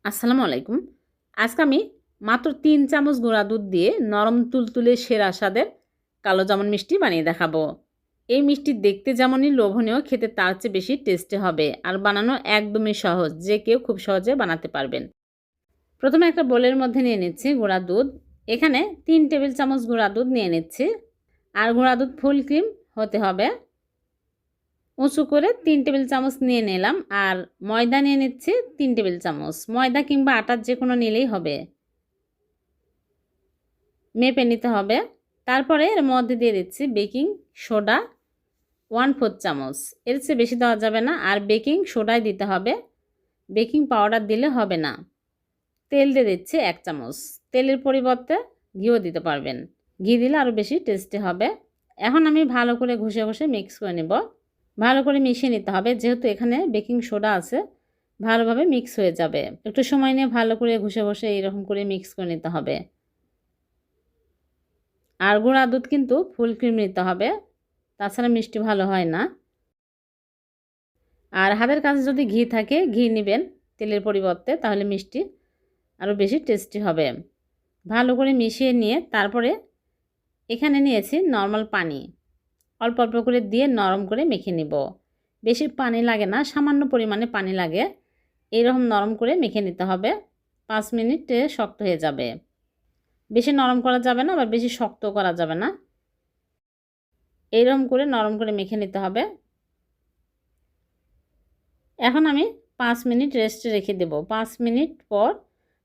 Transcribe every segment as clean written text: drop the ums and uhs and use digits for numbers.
আসসালামু আলাইকুম। আজকে আমি মাত্র ৩ চামচ গুঁড়া দুধ দিয়ে নরম তুলতুলে সেরা স্বাদের কালো জামুন মিষ্টি বানিয়ে দেখাবো। এই মিষ্টি দেখতে যেমনই লোভনীয়, খেতে তার চেয়ে বেশি টেস্টি হবে আর বানানো একদমই সহজ, যে কেউ খুব সহজে বানাতে পারবেন। প্রথমে একটা বোলের মধ্যে নিয়ে নিচ্ছি গুঁড়া দুধ। এখানে ৩ টেবিল চামচ গুঁড়া দুধ নিয়ে নিচ্ছি। আর গুঁড়া দুধ ফুল ক্রিম হতে হবে। উঁচু করে ৩ টেবিল চামচ নিয়ে নিলাম। আর ময়দা নিয়ে নিচ্ছি ৩ টেবিল চামচ। ময়দা কিংবা আটার যে কোনো নিলেই হবে, মেপে নিতে হবে। তারপরে এর মধ্যে দিয়ে দিচ্ছি বেকিং সোডা 1/4 চামচ। এর চেয়ে বেশি দেওয়া যাবে না। আর বেকিং সোডাই দিতে হবে, বেকিং পাউডার দিলে হবে না। তেল দিয়ে দিচ্ছি 1 চামচ। তেলের পরিবর্তে ঘিও দিতে পারবেন, ঘি দিলে আরও বেশি টেস্টি হবে। এখন আমি ভালো করে ঘষে ঘষে মিক্স করে নেব। ভালো করে মিশিয়ে নিতে হবে, যেহেতু এখানে বেকিং সোডা আছে, ভালোভাবে মিক্স হয়ে যাবে। একটু সময় নিয়ে ভালো করে ঘষে ঘষে এইরকম করে মিক্স করে নিতে হবে। আর গুঁড়া দুধ কিন্তু ফুল ক্রিম নিতে হবে, তাছাড়া মিষ্টি ভালো হয় না। আর হাতের কাছে যদি ঘি থাকে, ঘি নেবেন তেলের পরিবর্তে, তাহলে মিষ্টি আরও বেশি টেস্টি হবে। ভালো করে মিশিয়ে নিয়ে তারপরে এখানে নিয়েছি নর্মাল পানি, অল্প অল্প করে দিয়ে নরম করে মেখে নিব। বেশি পানি লাগে না, সামান্য পরিমাণে পানি লাগে। এইরকম নরম করে মেখে নিতে হবে। 5 মিনিটে শক্ত হয়ে যাবে। বেশি নরম করা যাবে না, আবার বেশি শক্ত করা যাবে না। এইরকম করে নরম করে মেখে নিতে হবে। এখন আমি 5 মিনিট রেস্টে রেখে দেব। 5 মিনিট পর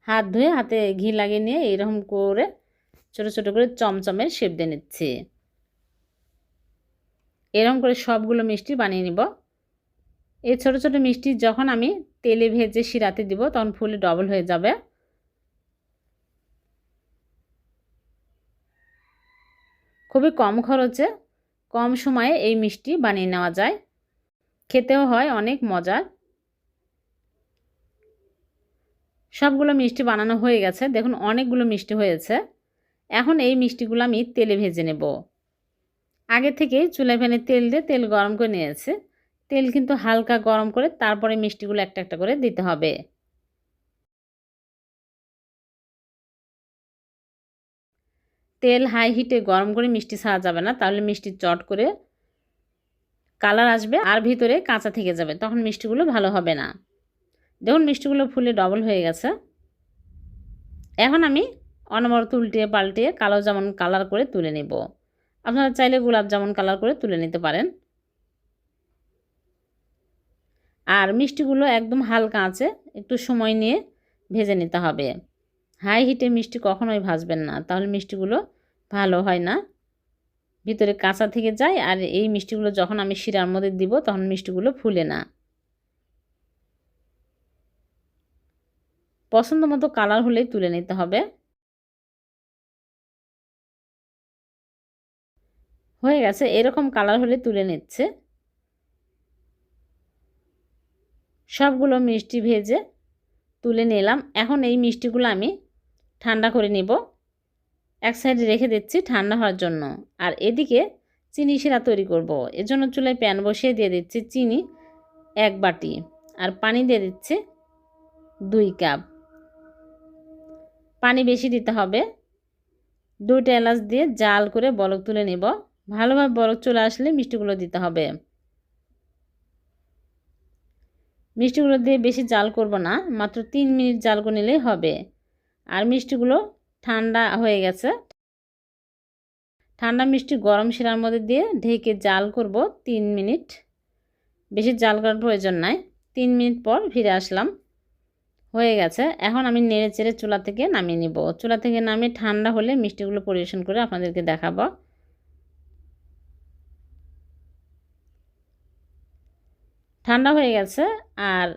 হাত ধুয়ে হাতে ঘি লাগিয়ে নিয়ে এইরকম করে ছোট ছোট করে চমচমের শেপ দিয়ে নিচ্ছি। এরকম করে সবগুলো মিষ্টি বানিয়ে নিব। এই ছোট ছোট মিষ্টি যখন আমি তেলে ভেজে শিরাতে দিব, তখন ফুলে ডবল হয়ে যাবে। খুবই কম খরচে, কম সময়ে এই মিষ্টি বানিয়ে নেওয়া যায়। খেতেও হয় অনেক মজার। সবগুলো মিষ্টি বানানো হয়ে গেছে, দেখুন অনেকগুলো মিষ্টি হয়েছে। এখন এই মিষ্টিগুলো আমি তেলে ভেজে নেব। আগে থেকেই চুলায় প্যানে তেল দিয়ে তেল গরম করে নিয়েছে। তেল কিন্তু হালকা গরম করে তারপরে মিষ্টিগুলো একটা একটা করে দিতে হবে। তেল হাই হিটে গরম করে মিষ্টি ছাড়া যাবে না, তাহলে মিষ্টি চট করে কালার আসবে আর ভিতরে কাঁচা থেকে যাবে, তখন মিষ্টিগুলো ভালো হবে না। দেখুন মিষ্টিগুলো ফুলে ডবল হয়ে গেছে। এখন আমি অনবরত উল্টিয়ে পাল্টিয়ে কালো জামুন কালার করে তুলে নেব। আপনারা চাইলে গোলাপ জামুন কালার করে তুলে নিতে পারেন। আর মিষ্টিগুলো একদম হালকা আঁচে একটু সময় নিয়ে ভেজে নিতে হবে। হাই হিটে মিষ্টি কখনোই ভাজবেন না, তাহলে মিষ্টিগুলো ভালো হয় না, ভিতরে কাঁচা থেকে যায়। আর এই মিষ্টিগুলো যখন আমি শিরার মধ্যে দিব, তখন মিষ্টিগুলো ফুলে না। পছন্দ মতো কালার হলেই তুলে নিতে হবে। হয়ে গেছে, এরকম কালার হলে তুলে নিচ্ছে। সবগুলো মিষ্টি ভেজে তুলে নিলাম। এখন এই মিষ্টিগুলো আমি ঠান্ডা করে নিব। এক সাইডে রেখে দিচ্ছি ঠান্ডা হওয়ার জন্য। আর এদিকে চিনি শিরা তৈরি করব। এর জন্য চুলায় প্যান বসিয়ে দিয়ে দিচ্ছি চিনি 1 বাটি, আর পানি দিয়ে দিচ্ছি 2 কাপ। পানি বেশি দিতে হবে। 2টা এলাচ দিয়ে জাল করে বলক তুলে নেব। ভালোভাবে বলক চলে আসলে মিষ্টিগুলো দিতে হবে। মিষ্টিগুলো দিয়ে বেশি জাল করব না, মাত্র 3 মিনিট জাল করে নিলেই হবে। আর মিষ্টিগুলো ঠান্ডা হয়ে গেছে। ঠান্ডা মিষ্টি গরম শিরার মধ্যে দিয়ে ঢেকে জাল করব 3 মিনিট। বেশি জাল করার প্রয়োজন নাই। 3 মিনিট পর ফিরে আসলাম। হয়ে গেছে। এখন আমি নেড়ে চেড়ে চুলা থেকে নামিয়ে নিব। চুলা থেকে নামিয়ে ঠান্ডা হলে মিষ্টিগুলো পরিবেশন করে আপনাদেরকে দেখাবো। ঠান্ডা হয়ে গেছে আর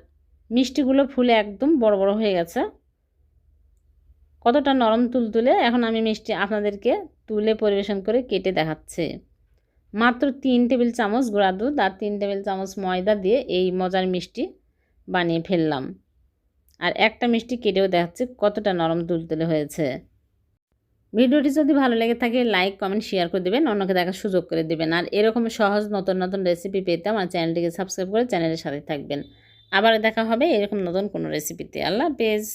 মিষ্টিগুলো ফুলে একদম বড় বড় হয়ে গেছে। কতটা নরম তুলতুলে। এখন আমি মিষ্টি আপনাদেরকে তুলে পরিবেশন করে কেটে দেখাচ্ছি। মাত্র 3 টেবিল চামচ গুঁড়া দুধ আর 3 টেবিল চামচ ময়দা দিয়ে এই মজার মিষ্টি বানিয়ে ফেললাম। আর একটা মিষ্টি কেটেও দেখাচ্ছি কতটা নরম তুলতুলে হয়েছে। ভিডিওটি যদি ভালো লেগে থাকে লাইক কমেন্ট শেয়ার করে দেবেন, অন্যকে দেখার সুযোগ করে দেবেন। আর এরকম সহজ নতুন নতুন রেসিপি পেতে আমার চ্যানেলটিকে সাবস্ক্রাইব করে চ্যানেলের সাথে থাকবেন। আবার দেখা হবে এরকম নতুন কোনো রেসিপিতে। আল্লাহ হাফেজ।